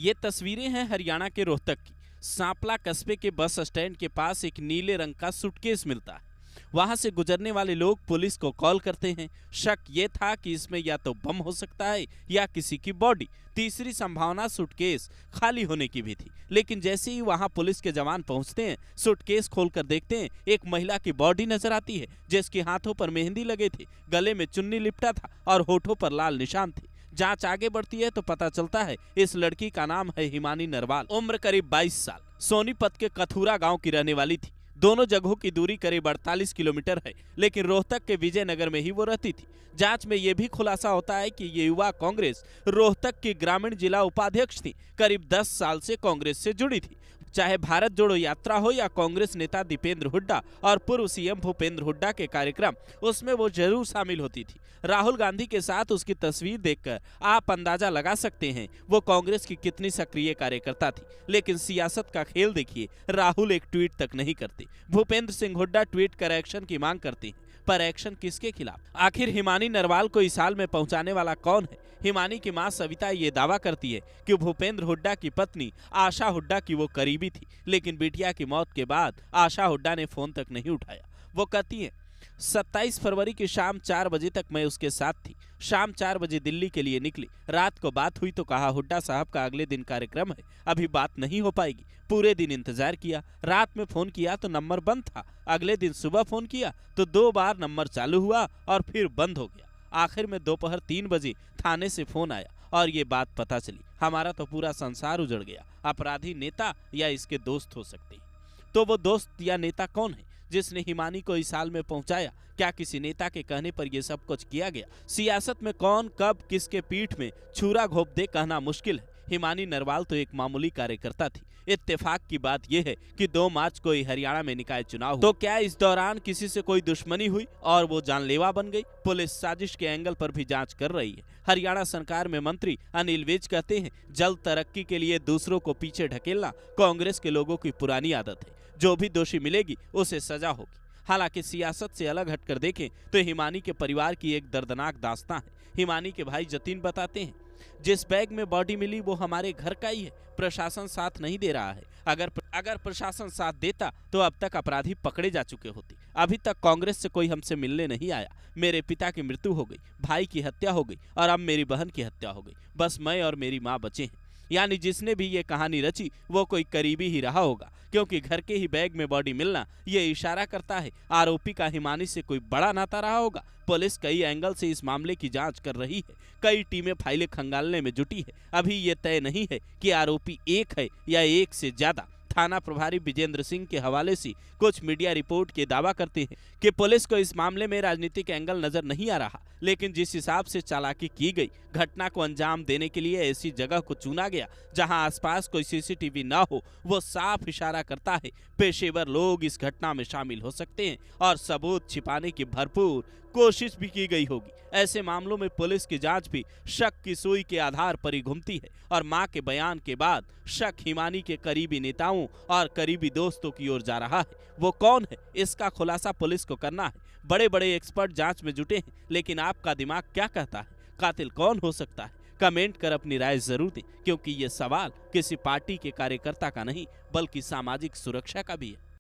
ये तस्वीरें हैं हरियाणा के रोहतक की। सांपला कस्बे के बस स्टैंड के पास एक नीले रंग का सूटकेस मिलता है। वहां से गुजरने वाले लोग पुलिस को कॉल करते हैं। शक ये था कि इसमें या तो बम हो सकता है या किसी की बॉडी। तीसरी संभावना सूटकेस खाली होने की भी थी। लेकिन जैसे ही वहां पुलिस के जवान पहुंचते हैं, सूटकेस खोलकर देखते हैं, एक महिला की बॉडी नजर आती है जिसके हाथों पर मेहंदी लगे थे, गले में चुन्नी लिपटा था और होठों पर लाल निशान थे। जांच आगे बढ़ती है तो पता चलता है इस लड़की का नाम है हिमानी नरवाल। उम्र करीब 22 साल। सोनीपत के कथूरा गांव की रहने वाली थी। दोनों जगहों की दूरी करीब 48 किलोमीटर है, लेकिन रोहतक के विजयनगर में ही वो रहती थी। जांच में यह भी खुलासा होता है कि ये युवा कांग्रेस रोहतक की ग्रामीण जिला उपाध्यक्ष थी। करीब 10 साल से कांग्रेस से जुड़ी थी। चाहे भारत जोड़ो यात्रा हो या कांग्रेस नेता दीपेंद्र हुड्डा और पूर्व सीएम भूपेंद्र हुड्डा के कार्यक्रम, उसमें वो जरूर शामिल होती थी। राहुल गांधी के साथ उसकी तस्वीर देखकर आप अंदाजा लगा सकते हैं वो कांग्रेस की कितनी सक्रिय कार्यकर्ता थी। लेकिन सियासत का खेल देखिए, राहुल एक ट्वीट तक नहीं करते। भूपेंद्र सिंह हुड्डा ट्वीट कर एक्शन की मांग करते हैं, पर एक्शन किसके खिलाफ? आखिर हिमानी नरवाल को इस हाल में पहुंचाने वाला कौन है? हिमानी की मां सविता ये दावा करती है कि भूपेंद्र हुड्डा की पत्नी आशा हुड्डा की वो करीबी थी, लेकिन बिटिया की मौत के बाद आशा हुड्डा ने फोन तक नहीं उठाया। वो कहती है, 27 फरवरी की शाम 4 बजे तक मैं उसके साथ थी। शाम 4 बजे दिल्ली के लिए निकली। रात को बात हुई तो कहा हुड्डा साहब का अगले दिन कार्यक्रम है, अभी बात नहीं हो पाएगी। पूरे दिन इंतजार किया। रात में फोन किया तो नंबर बंद था। अगले दिन सुबह फोन किया तो 2 बार नंबर चालू हुआ और फिर बंद हो गया। आखिर में दोपहर 3 बजे थाने से फोन आया और ये बात पता चली। हमारा तो पूरा संसार उजड़ गया। अपराधी नेता या इसके दोस्त हो सकते हैं। तो वो दोस्त या नेता कौन है जिसने हिमानी को इस हाल में पहुंचाया? क्या किसी नेता के कहने पर यह सब कुछ किया गया? सियासत में कौन कब किसके पीठ में छुरा घोंप दे कहना मुश्किल है। हिमानी नरवाल तो एक मामूली कार्यकर्ता थी। इत्तेफाक की बात यह है कि 2 मार्च को हरियाणा में निकाय चुनाव हुए। तो क्या इस दौरान किसी से कोई दुश्मनी हुई और वो जानलेवा बन गई? पुलिस साजिश के एंगल पर भी जांच कर रही है। हरियाणा सरकार में मंत्री अनिल विज कहते हैं, जल्द तरक्की के लिए दूसरों को पीछे ढकेलना कांग्रेस के लोगों की पुरानी आदत है। जो भी दोषी मिलेगी उसे सजा होगी। हालांकि सियासत से अलग हटकर देखें तो हिमानी के परिवार की एक दर्दनाक दास्तां है। हिमानी के भाई जतीन बताते हैं, जिस बैग में बॉडी मिली वो हमारे घर का ही है। प्रशासन साथ नहीं दे रहा है। अगर प्रशासन साथ देता तो अब तक अपराधी पकड़े जा चुके होते। अभी तक कांग्रेस से कोई हमसे मिलने नहीं आया। मेरे पिता की मृत्यु हो गई, भाई की हत्या हो गई और अब मेरी बहन की हत्या हो गई। बस मैं और मेरी माँ बचे हैं। यानी जिसने भी ये कहानी रची वो कोई करीबी ही रहा होगा, क्योंकि घर के ही बैग में बॉडी मिलना ये इशारा करता है आरोपी का हिमानी से कोई बड़ा नाता रहा होगा। पुलिस कई एंगल से इस मामले की जांच कर रही है। कई टीमें फाइलें खंगालने में जुटी है। अभी ये तय नहीं है कि आरोपी एक है या एक से ज्यादा। थाना प्रभारी विजेंद्र सिंह के हवाले से कुछ मीडिया रिपोर्ट के दावा करते हैं कि पुलिस को इस मामले में राजनीतिक एंगल नजर नहीं आ रहा, लेकिन जिस हिसाब से चालाकी की गई, घटना को अंजाम देने के लिए ऐसी जगह को चुना गया जहां आसपास कोई सीसीटीवी ना हो, वो साफ इशारा करता है पेशेवर लोग इस घटना में शामिल हो सकते हैं और सबूत छिपाने की भरपूर कोशिश भी की गई होगी। ऐसे मामलों में पुलिस की जांच भी शक की सुई के आधार पर ही घूमती है और मां के बयान के बाद शक हिमानी के करीबी नेताओं और करीबी दोस्तों की ओर जा रहा है। वो कौन है, इसका खुलासा पुलिस को करना है। बड़े बड़े एक्सपर्ट जांच में जुटे हैं, लेकिन आपका दिमाग क्या कहता है? कातिल कौन हो सकता है? कमेंट कर अपनी राय जरूर दें, क्योंकि ये सवाल किसी पार्टी के कार्यकर्ता का नहीं बल्कि सामाजिक सुरक्षा का भी है।